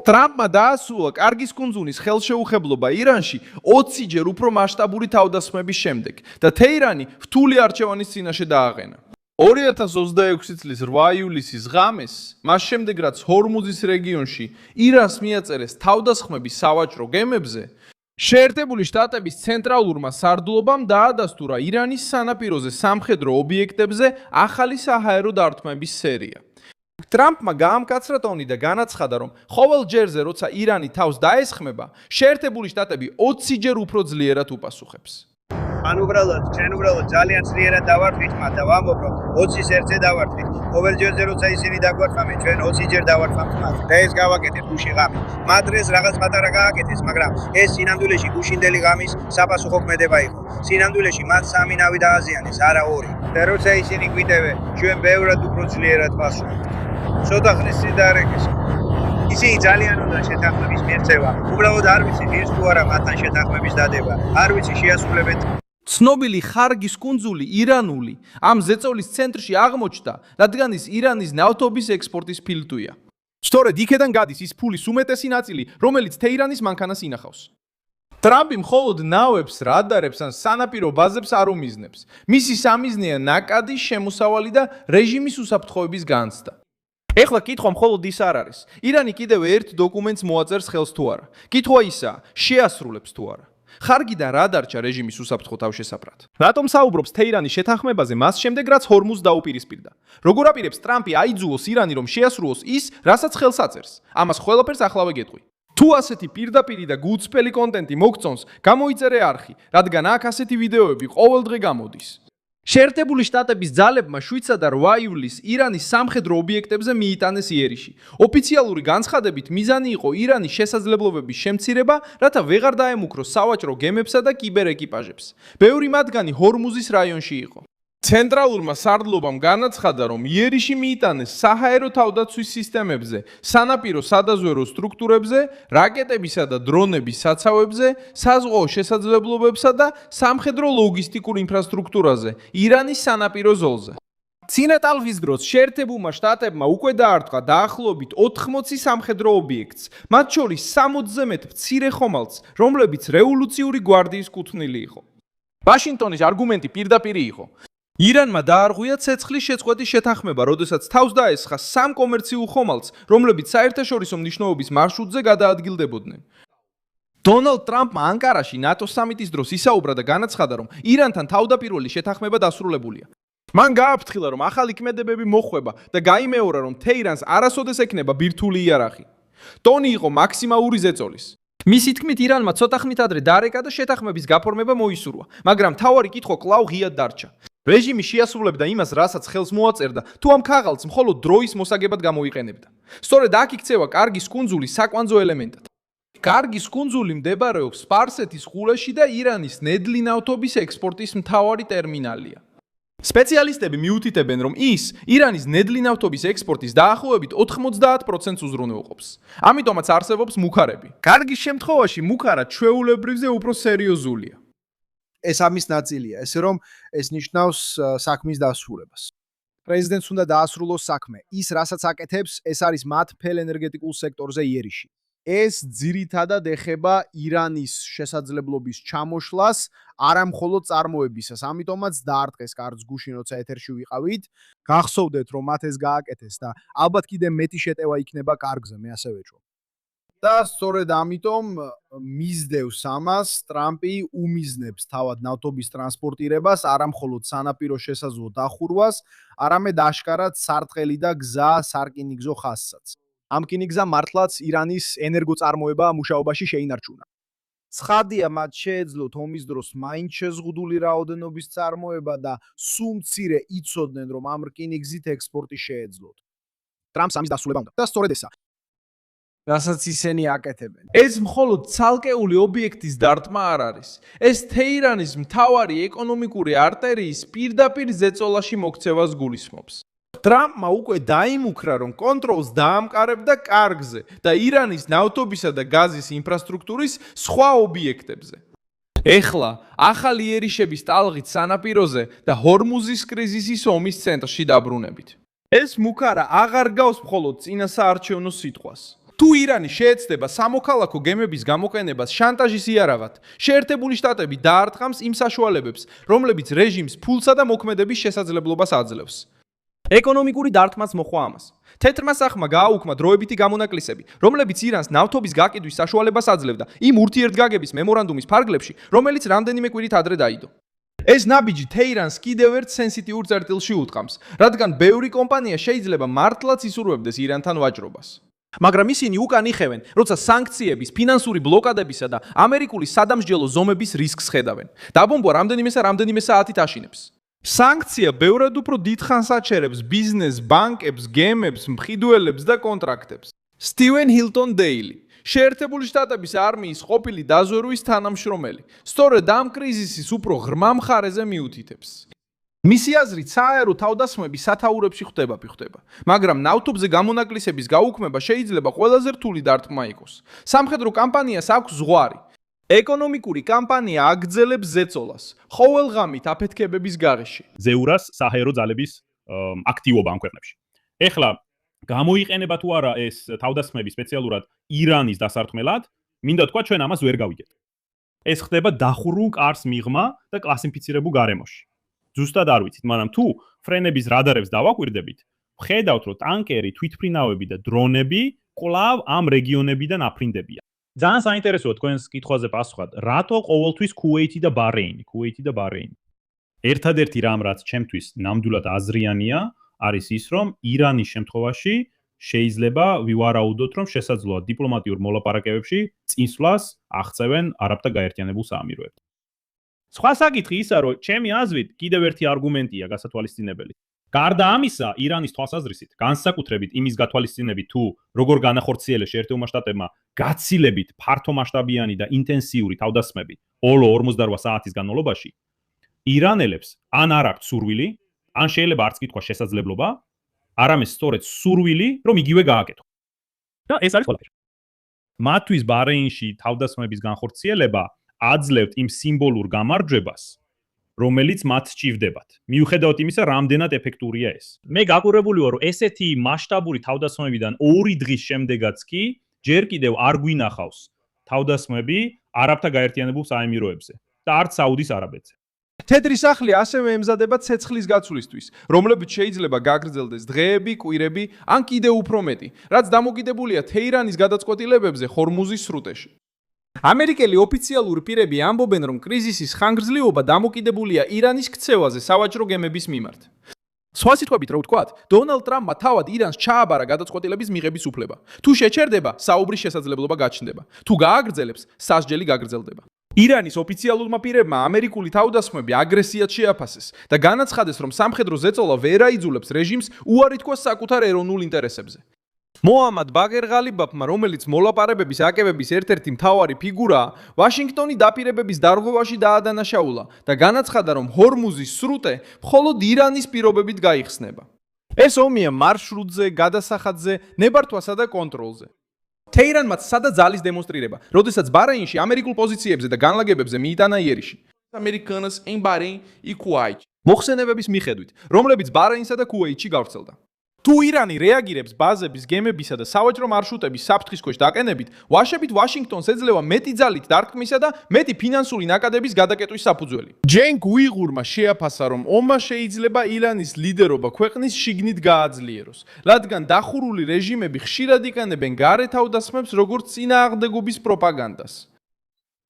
ტრამპმა დაასრულა კარგის კუნძულის ხელშეუხებლობა ირანში 20-ჯერ უფრო მასშტაბური თავდასხმების შემდეგ და თეირანი რთული არჩევანის წინაშე დააყენა. 2026 წლის 8 ივლისის ღამეს, მას შემდეგ რაც ჰორმუზის რეგიონში ირანს მიაწერეს თავდასხმები სავაჭრო გემებზე, შეერთებული შტატების ცენტრალურმა სარდლობამ დაადასტურა ირანის სანაპიროზე სამხედრო ობიექტებზე ახალი საჰაერო დარტყმების სერია. ტრამპმა გაამკაცრა ტონი და განაცხადა, რომ ყოველ ჯერზე, როცა ირანი თავს დაესხმება, შეერთებული შტატები 20-ჯერ უფრო ძლიერად უპასუხებს. უბრალოდ ძალიან ძლიერად დავარქვით მათ და ვამბობ, რომ 20-ის ერთზე დავარქვით. ყოველ ჯერზე, როცა ისინი დაგვარქვამენ, ჩვენ 20-ჯერ დავარქვამთ მათ. და ეს გავაკეთეთ გუში ღამით. მათ დღეს რაღაც პატარა გააკეთეს, მაგრამ ეს სინამდვილეში გუშინდელი ღამის საპასუხო ქმედება იყო. სინამდვილეში მათ 3 ნავი დააზიანეს, არა 2. და როცა ისინი გვიტევენ, ჩვენ ბევრად უფრო ძლიერად ვასრულებთ. ცოტა ხნის წინ დაარეკეს. ისინი ძალიან უნდა შეთანხმების მიღწევა. უბრალოდ არ ვიცი ღირს თუ არა მათთან შეთანხმების დადება. არ ვიცი შეასრულებენ. ცნობილი ხარგის კუნძული ირანული ამ ზეწოლის ცენტრში აღმოჩნდა, რადგან ის ირანის ნავთობის ექსპორტის ფილტვია. სწორედ იქედან გადის ის ფულის უმეტესი ნაწილი, რომელიც თეირანის მანქანას ინახავს. ტრამპი მხოლოდ ნავებს, რადარებს ან სანაპირო ბაზებს არ უმიზნებს. მისი სამიზნეა ნაკადის შემოსავალი და რეჟიმის უსაფრთხოების განცდა. ეხლა კითხვა მხოლოდ ის არ არის. ირანი კიდევ ერთ დოკუმენტს მოაწერს ხელს თუ არა. კითხვა ისაა, შეასრულებს თუ არა. ხარგი და რა დარჩა რეჟიმის უსაფრთხო თავშესაფრად. რატომ საუბრობს თეირანის შეთანხმებაზე მას შემდეგ, რაც ჰორმუზს დაუპირისპირდა? როგორ აპირებს ტრამპი აიძულოს ირანი, რომ შეასრულოს ის, რასაც ხელს აწერს? ამას ყველაფერს ახლავე გეტყვი. თუ ასეთი პირდაპირი და გულწრფელი კონტენტი მოგწონს, გამოიწერე არხი, რადგან აქ ასეთი ვიდეოები ყოველდღე გამოდის. შეერთებული შტატების ძალებმა 7 და 8 ივლისს ირანის სამხედრო ობიექტებზე მიიტანეს იერიში. ოფიციალური განცხადებით მიზანი იყო ირანის შესაძლებლობების შემცირება, რათა ვეღარ დაემუქროს სავაჭრო გემებსა და კიბერეკიპაჟებს. ბევრი მათგანი ჰორმუზის რაიონში იყო. ცენტრალურმა სარდლობამ განაცხადა, რომ იერიში მიიტანეს საჰაერო თავდაცვის სისტემებზე, სანაპირო სადაზვერო სტრუქტურებზე, რაკეტებისა და დრონების საცავებზე, საზღვაო შესაძლებლობებსა და სამხედრო ლოგისტიკურ ინფრასტრუქტურაზე, ირანის სანაპირო ზოლზე. წინა ტალღის დროს შეერთებულმა შტატებმა უკვე დაარტყა დაახლოებით 80 სამხედრო ობიექტს, მათ შორის 60-ზე მეტ მცირე ხომალდს, რომლებიც რევოლუციური გვარდიის კუთვნილი იყო. ვაშინგტონის არგუმენტი პირდაპირი იყო. ირანმა დაარღვია ცეცხლის შეწყვეტის შეთანხმება, როდესაც თავს დაესხა 3 კომერციულ ხომალდს, რომლებიც საერთაშორისო მნიშვნელობის მარშრუტზე გადაადგილდებოდნენ. დონალდ ტრამპმა ანკარაში ნატოს სამიტის დროს ისაუბრა და განაცხადა, რომ ირანთან თავდაპირველი შეთანხმება დასრულებულია. მან გააფრთხილა, რომ ახალი ქმედებები მოხვება და გაიმეორა, რომ თეირანს არასოდეს ექნება ბირთვული იარაღი. ტონი იყო მაქსიმალური ზეწოლის. მისი თქმით, ირანმა ცოტა ხნით ადრე დარეკა და შეთანხმების გაფორმება მოისურვა, მაგრამ მთავარი კითხვა კვლავ ღიად დარჩა. რეჟიმი შეასრულებდა იმას, რასაც ხელს მოაწერდა, თუ ამ ქაღალდს მხოლოდ დროის მოსაგებად გამოიყენებდა. სწორედ აქ იქცევა კარგის კუნძული საკვანძო ელემენტად. კარგის კუნძული მდებარეობს სპარსეთის ყურეში და ირანის ნედლი ნავთობის ექსპორტის მთავარი ტერმინალია. სპეციალისტები მიუთითებენ, რომ ის ირანის ნედლი ნავთობის ექსპორტის დაახლოებით 90%-ს უზრუნველყოფს. ამიტომაც არსებობს მუქარები. კარგის შემთხვევაში მუქარა ჩვეულებრივზე უფრო სერიოზულია. ეს ამის ნაწილია, ესე რომ ეს ნიშნავს საქმის დასრულებას. პრეზიდენტს უნდა დაასრულოს საქმე. ის, რასაც აკეთებს, ეს არის მათ ფელ ენერგეტიკულ სექტორზე იერიში. ეს ძირითადად ეხება ირანის შესაძლებლობის ჩამოშლას, არა მხოლოდ წარმოებისას. ამიტომაც დაარტყეს კარგს გუშინ, როცა ეთერში ვიყავით. გახსოვდეთ, რომ მათ ეს გააკეთეს და ალბათ კიდე მეტი შეტევა იქნება კარგზე, მე ასე ვეჭვობ. და სწორედ ამიტომ მისდევს ამას ტრამპი უმიზნებს თავად ნავთობის ტრანსპორტირებას, არა მხოლოდ სანაპირო შესაძლო დახურვას, არამედ აშკარად სარტყელი და გზა სარკინიგზო ხაზსაც. ამ რკინიგზა მართლაც ირანის ენერგოწარმოება მუშაობაში შეინარჩუნა. ცხადია, მათ შეეძლოთ ომის დროს მაინც შეზღუდული რაოდენობის წარმოება და სულ მცირე იცოდნენ, რომ ამ რკინიგზით ექსპორტი შეეძლოთ. ტრამპს ამის დასრულება უნდა და სწორედ ესა. რასაც ისინი აკეთებენ. ეს მხოლოდ ცალკეული ობიექტის დარტყმა არ არის. ეს თეირანის მთავარი ეკონომიკური არტერიის პირდაპირ ზეწოლაში მოქცევას გულისხმობს. ტრამპმა უკვე დაიმუქრა, რომ კონტროლს დაამყარებდა კარგზე და ირანის ნავთობისა და გაზის ინფრასტრუქტურის სხვა ობიექტებზე. ეხლა ახალი ერიშების ტალღით სანაპიროზე და ჰორმუზის კრიზისის ომის ცენტრში დაბრუნებით. ეს მუქარა აღარ გავს მხოლოდ წინასაარჩევნო სიტყვას. თუ ირანი შეეცდება სამოქალაქო გემების გამოყენებას შანტაჟის იარავად, შეერთებული შტატები დაარტყამს იმ საშუალებებს, რომლებიც რეჟიმს ფულსა და მოქმედების შესაძლებლობას აძლევს. ეკონომიკური დარტყმაც მოჰყვა ამას. თეთრმა სახმა გააუქმა დროებითი გამონაკლისები, რომლებიც ირანს ნავთობის გაკიდვის საშუალებას აძლევდა იმ ურთიერთგაგების მემორანდუმის ფარგლებში, რომელიც რამდენიმე კვირით ადრე დაიდო. ეს ნაბიჯი თეირანს კიდევ ერთ სენსიტიურ წერტილში უტყამს, რადგან ბევრი კომპანია შეიძლება მართლაც ისურვებდეს ირანთან ვაჭრობას. მაგრამ ისინი უკან იხევენ, როცა სანქციების, ფინანსური ბლოკადებისა და ამერიკული სადამსჯელო ზომების რისკს ხედავენ. დაბომბვა რამდენიმე საათით აშინებს. სანქცია ბევრად უფრო დიდხანს აჩერებს ბიზნეს, ბანკებს, გემებს, მყიდველებს და კონტრაქტებს. სტივენ ჰილტონ დეილი, შეერთებული შტატების არმიის ყოფილი დაზვერვის თანამშრომელი, სწორედ ამ კრიზისის უფრო ღრმა მხარეზე მიუთითებს. მისი აზრით, სააერო თავდასხმები სათაურებში ხდება, მაგრამ ნავთობზე გამონაკლისების გაუქმება შეიძლება ყველაზე რთული დარტყმა იყოს. სამხედრო კამპანიას აქვს ზღვარი. ეკონომიკური კამპანია აგრძელებს ზეწოლას, ყოველღამით აფეთქებების გარეშე. ზეურას საჰაერო ძალების აქტივობა ამ ქვეყნებში. ეხლა გამოიყენება თუ არა ეს თავდასხმები სპეციალურად ირანის დასარტყმელად, მინდა თქვა ჩვენ ამას ვერ გავიგეთ. ეს ხდება დახურულ კარს მიღმა და კლასიფიცირებულ გარემოში. ზუსტად არ ვიცით, მაგრამ თუ ფრენების რადარებს დავაკვირდებით, ვხედავთ, რომ ტანკერი, თვითმფრინავები და დრონები კვლავ ამ რეგიონებიდან აფრინდებიან. ძალიან საინტერესოა თქვენს კითხვაზე პასუხად, რატო ყოველთვის ქუვეითი და ბაჰრეინი? ერთადერთი რამ, რაც ჩემთვის ნამდვილად აზრიანია, არის ის, რომ ირანის შემთხვევაში შეიძლება ვივარაუდოთ, რომ შესაძლოა დიპლომატიურ მოლაპარაკებებში წინსვლას აღწევენ არაბთა გაერთიანებულ საამიროებს. სხვა საკითხი ისა, რომ ჩემი აზრით კიდევ ერთი არგუმენტია გასათვალისწინებელი. გარდა ამისა, ირანის თვალსაზრისით, განსაკუთრებით იმის გათვალისწინებით, თუ როგორ განახორციელეს შეერთებულმა შტატებმა გაცილებით ფართომასშტაბიანი და ინტენსიური თავდასხმები ბოლო 48 საათის განმავლობაში, ირანელებს ან არ აქვთ სურვილი, ან შეიძლება არც კითხვა შესაძლებლობა, არამედ სწორედ სურვილი, რომ იგივე გააკეთო. და ეს არის ყველაფერი. მათთვის ბაჰრეინში თავდასხმების განხორციელება აძლევთ იმ სიმბოლურ გამარჯვებას, რომელიც მათ სჭირდებათ. მიუხედავად იმისა, რამდენად ეფექტურია ეს. მე გაკვირვებული ვარ, რომ ესეთი მასშტაბური თავდასხმებიდან 2 დღის შემდეგაც კი ჯერ კიდევ არ გვინახავს თავდასხმები არაბთა გაერთიანებულ საამიროებზე და არც საუდის არაბეთზე. თეთრი სახლი ასევე ემზადება ცეცხლის გაცვლისთვის, რომლებიც შეიძლება გაგრძელდეს დღეები, კვირები, ან კიდევ უფრო მეტი, რაც დამოკიდებულია თეირანის გადაწყვეტილებებზე ხორმუზის სრუტეში. ამერიკელი ოფიციალური პირები ამბობენ, რომ კრიზისის ხანგრძლივობა დამოკიდებულია ირანის ქცევაზე სავაჭრო გემების მიმართ. სხვა სიტყვებით რო ვთქვათ, დონალდ ტრამპმა თავად ირანს ჩააბარა გადაწყვეტილების მიღების უფლება. თუ შეჩერდება, საუბრის შესაძლებლობა გაჩნდება. თუ გააგრძელებს, სასჯელი გაგრძელდება. ირანის ოფიციალურმა პირებმა ამერიკული თავდასხმები აგრესიად შეაფასეს და განაცხადეს, რომ სამხედრო ზეწოლა ვერ აიძულებს რეჟიმს უარი თქვას საკუთარ ეროვნულ ინტერესებზე. მოამად ბაგერ ღალიბაფმა, რომელიც მოლაპარაკებების აკებების ერთ-ერთი მთავარი ფიგურაა, ვაშინგტონი დაპირებების დარღვევაში დაადანაშაულა და განაცხადა, რომ ჰორმუზის სრუტე მხოლოდ ირანის პირობებით გაიხსნება. ეს ომია მარშრუტზე, გადასახადზე, ნებართვასა და კონტროლზე. თეირანმა სადაც ძალის დემონსტრირება, როდესაც ბაჰრეინში ამერიკულ პოზიციებზე და განლაგებებზე მიიტანა იერიში. ამერიკანოს εν ბაჰრეინ и კუვეიტ. მოხსენებების მიხედვით, რომლებიც ბაჰრეინსა და კუვეიტში გავრცელდა. თუ ირანი რეაგირებს ბაზების, გემებისა და სავაჭრო მარშრუტების საფრთხის ქვეშ დაყენებით, ვაშებით ვაშინგტონს ეძლევა მეტი ძალით დარტყმისა და მეტი ფინანსური ნაკადების გადაკეტვის საფუძველი. ჯენ გუიღურმა შეაფასა, რომ ომმა შეიძლება ირანის ლიდერობა ქვეყნის შიგნით გააძლიეროს, რადგან დახურული რეჟიმები ხშირად იყენებენ გარე თავდასხმებს როგორც წინააღმდეგობის პროპაგანდას.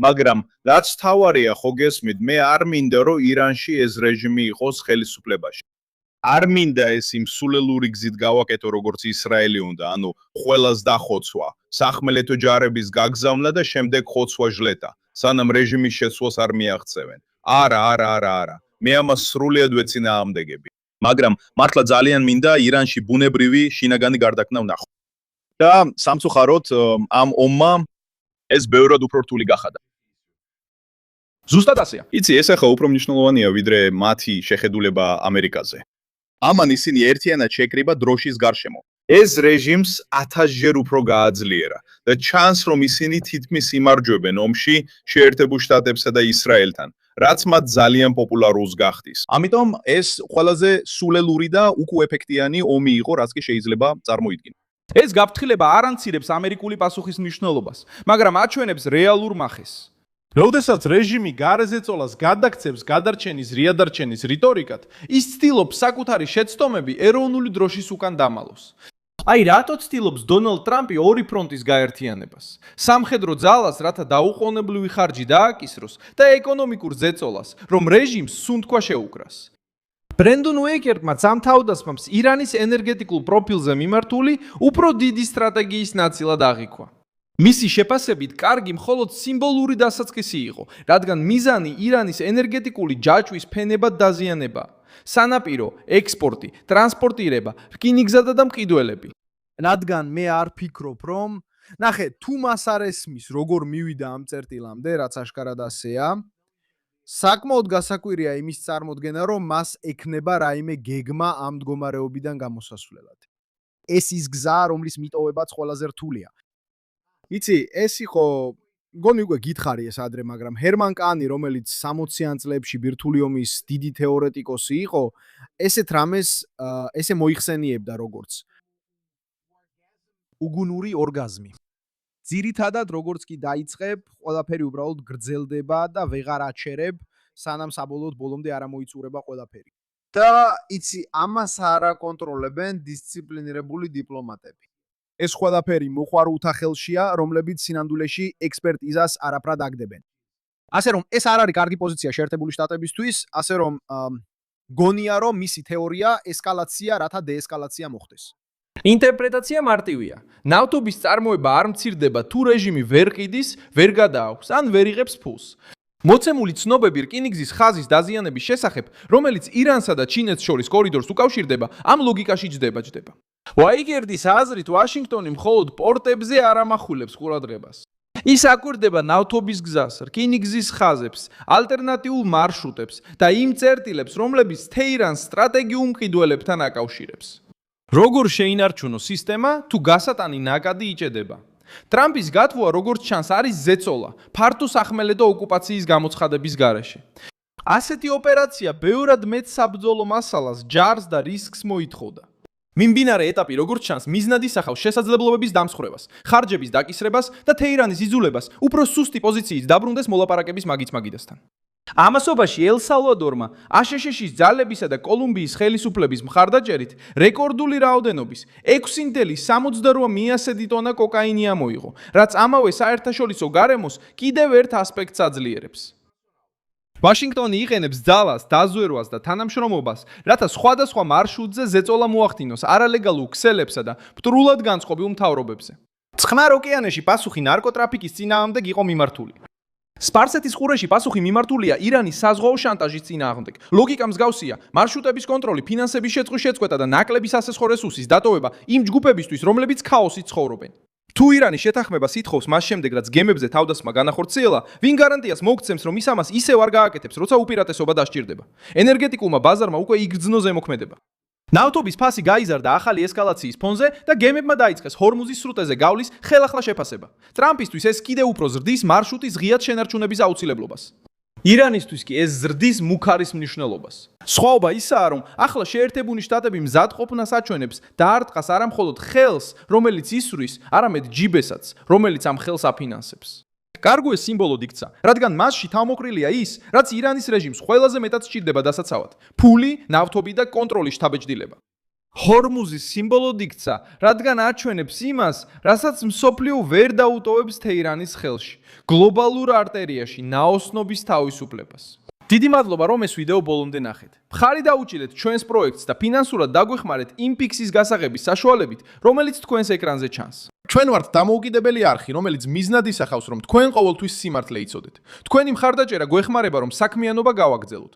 მაგრამ რაც თავარია, ხო გესმით, მე არ მინდა, რომ ირანში ეს რეჟიმი იყოს ხელისუფლებაში. არ მინდა ეს იმ სულელური გზით გავაკეთო, როგორც ისრაელი უნდა, ანუ ყველას დახოცვა, სახმელეთო ჯარების გაგზავნა და შემდეგ ხოცვა ჟლეტა, სანამ რეჟიმის შეცვლას არ მიაღწევენ. არა. მე ამას სრულიად ვეწინააღმდეგები. მაგრამ მართლა ძალიან მინდა ირანში ბუნებრივი შინაგანი გარდაქმნა ვნახო. და სამწუხაროდ ამ ომმა ეს ბევრად უფრო რთული გახადა. ზუსტად ასეა. იცი, ეს ახლა უფრო მნიშვნელოვანია, ვიდრე მათი შეხედულება ამერიკაზე. ამან ისინი ერთიანად შეკრიბა დროშის გარშემო. ეს რეჟიმს 1000-ჯერ უფრო გააძლიერა და ჩანს, რომ ისინი თითქმის იმარჯვებენ ომში შეერთებულ შტატებსა და ისრაელთან, რაც მათ ძალიან პოპულარულს გახდის. ამიტომ ეს ყველაზე სულელური და უკუეფექტიანი ომი იყო, რაც კი შეიძლება წარმოიდგინო. ეს გაფრთხილება არ ამცირებს ამერიკული პასუხის მნიშვნელობას, მაგრამ აჩვენებს რეალურ მახეს. როდესაც რეჟიმი გარეზეწოლას გადაქცევს გადარჩენის რიადარჩენის რიტორიკად, ის ცდილობს საკუთარი შეცდომები ეროვნული დროშის უკან დამალოს. აი რატო ცდილობს დონალდ ტრამპი ორი ფრონტის გაერთიანებას? სამხედრო ძალას, რათა დაუყოვნებლივი ხარჯი დააკისროს და ეკონომიკურ ზეწოლას, რომ რეჟიმს სუნთქვა შეუკრას. ბრენდონ უეიკერტმა ამ თავდასხმებს ირანის ენერგეტიკულ პროფილზე მიმართული უფრო დიდი სტრატეგიის ნაწილად აღიქვა. მისი შეფასებით, კარგი მხოლოდ სიმბოლური დასაწყისი იყო, რადგან მიზანი ირანის ენერგეტიკული ჯაჭვის ფენებად დაზიანება. სანაპირო, ექსპორტი, ტრანსპორტირება, რკინიგზადა და მყიდველები. რადგან მე არ ფიქრობ, რომ ნახე, თუ მას არ ესმის, როგორ მივიდა ამ წერტილამდე, რაც აშკარად ასეა, საკმაოდ გასაკვირია იმის წარმოდგენა, რომ მას ექნება რაიმე გეგმა ამ მდგომარეობიდან გამოსასვლელად. ეს ის გზა, რომლის მიტოვებაც ყველაზე რთულია. იცი, ეს იყო გონი უკვე გითხარი ეს ადრე, მაგრამ ჰერმან კანი, რომელიც 60-იან წლებში ბირთვული ომის დიდი თეორეტიკოსი იყო, ესეთ რამეს ესე მოიხსენიებდა როგორც უგუნური ორგაზმი. ძირითადად როგორც კი დაიწყებ, ყველაფერი უბრალოდ გრძელდება და ვეღარ აჩერებ, სანამ საბოლოოდ ბოლომდე არ მოიწურება ყველაფერი. და იცი, ამას არ აკონტროლებენ დისციპლინირებული დიპლომატები. ეს ყველაფერი მოყვარულთა ხელშია, რომლებიც სინამდვილეში ექსპერტიზას არაფრად აგდებენ. ასე რომ ეს არ არის კარგი პოზიცია შეერთებული შტატებისთვის, ასე რომ გონია რომ მისი თეორია ესკალაცია, რათა დეესკალაცია მოხდეს. ინტერპრეტაცია მარტივია. ნავთობის წარმოება არ მცირდება თუ რეჟიმი ვერ ყიდის, ვერ გადააქვს ან ვერ იღებს ფულს. მოცემული ცნობები რკინიგზის ხაზის დაზიანების შესახებ, რომელიც ირანსა და ჩინეთს შორის კორიდორს უკავშირდება, ამ ლოგიკაში ჯდება. უაიკერტის აზრით, ვაშინგტონი მხოლოდ პორტებზე არ ამახვილებს ყურადღებას. ის აკვირდება ნავთობის გზას, რკინიგზის ხაზებს, ალტერნატიულ მარშრუტებს და იმ წერტილებს, რომლებიც თეირანს სტრატეგიულ მყიდველებთან აკავშირებს. როგორ შეინარჩუნოს სისტემა, თუ გასატანი ნაკადი იჭედება? ტრამპის გათვლა, როგორც ჩანს, არის ზეწოლა, ფართო სახმელეთო ოკუპაციის გამოცხადების გარეშე. ასეთი ოპერაცია ბევრად მეტ საბრძოლო მასალას, ჯარს და რისკს მოითხოვდა. მიმდინარე ეტაპი, როგორც ჩანს, მიზნად ისახავს შესაძლებლობების დამსხვრევას, ხარჯების დაკისრებას და თეირანის იზოლებას უფრო სუსტი პოზიციით დაბრუნდეს მოლაპარაკების მაგით-მაგიდასთან. ამასობაში ელ-სალვადორმა აშშ-ის ძალებისა და კოლუმბიის ხელისუფლების მხარდაჭერით რეკორდული რაოდენობის 6.68 მიასედი ტონა კოკაინი ამოიღო, რაც ამავე საერთაშორისო გარემოს კიდევ ერთ ასპექტს აძლიერებს. ვაშინგტონი იყენებს ძალას, დაზვერვას და თანამშრომლობას, რათა სხვადასხვა მარშრუტზე ზეწოლა მოახდინოს არალეგალურ ქსელებსა და მტრულად განწყობილ მთავრობებზე. წყნარ ოკეანეში პასუხი ნარკოტრაფიკის წინააღმდეგ იყო მიმართული. სპარსეთის ყურეში პასუხი მიმართულია ირანის საზღვაო შანტაჟის წინააღმდეგ. ლოგიკა მსგავსია: მარშრუტების კონტროლი, ფინანსების შეწყვეტა და ნაკლები სასესხო რესურსის დატოვება იმ ჯგუფებისთვის, რომლებიც ქაოსით ცხოვრობენ. თუ ირანი შეთანხმებას ითხოვს მას შემდეგ, რაც გემებზე თავდასხმა განახორციელა, ვინ გარანტიას მოგცემს, რომ ის ამას ისევ არ გააკეთებს, როცა უპირატესობა დასჭირდება? ენერგეტიკულმა ბაზარმა უკვე იგრძნო ზემოქმედება. ნავთობის ფასი გაიზარდა ახალი ესკალაციის ფონზე და გემებმა დაიწყეს ჰორმუზის სრუტეზე გავლის ხელახლა შეფასება. ტრამპისთვის ეს კიდევ უფრო ზრდის მარშრუტის ღიად შენარჩუნების აუცილებლობას. ირანისთვის კი ეს ზრდის მუქარის მნიშვნელობას. სხვაობა ისაა, რომ ახლა შეერთებული შტატები მზად ყოფნას აჩვენებს დაარტყას არა მხოლოდ ხელს, რომელიც ისვრის, არამედ ჯიბესაც, რომელიც ამ ხელს აფინანსებს. კარგო ეს სიმბოლოდ იქცა, რადგან მასში თავმოყრილია ის, რაც ირანის რეჟიმს ყველაზე მეტად სჭირდება დასაცავად: ფული, ნავთობი და კონტროლის შთაბეჭდილება. ჰორმუზის სიმბოლოდ იქცა, რადგან აჩვენებს იმას, რასაც მსოფლიო ვერ დაუტოვებს თეირანის ხელში: გლობალურ არტერიაში ნაოსნობის თავისუფლებას. დიდი მადლობა, რომ ეს ვიდეო ბოლომდე ნახეთ. მხარი დაუჭირეთ ჩვენს პროექტს და ფინანსურად დაგვეხმარეთ იმ ფიქსის გასაღების საშუალებით, რომელიც თქვენს ეკრანზე ჩანს. ჩვენ ვართ დამოუკიდებელი არხი, რომელიც მიზნად ისახავს, რომ თქვენ ყოველთვის სიმართლე იცოდეთ. თქვენი მხარდაჭერა გვეხმარება, რომ საქმიანობა გავაგრძელოთ.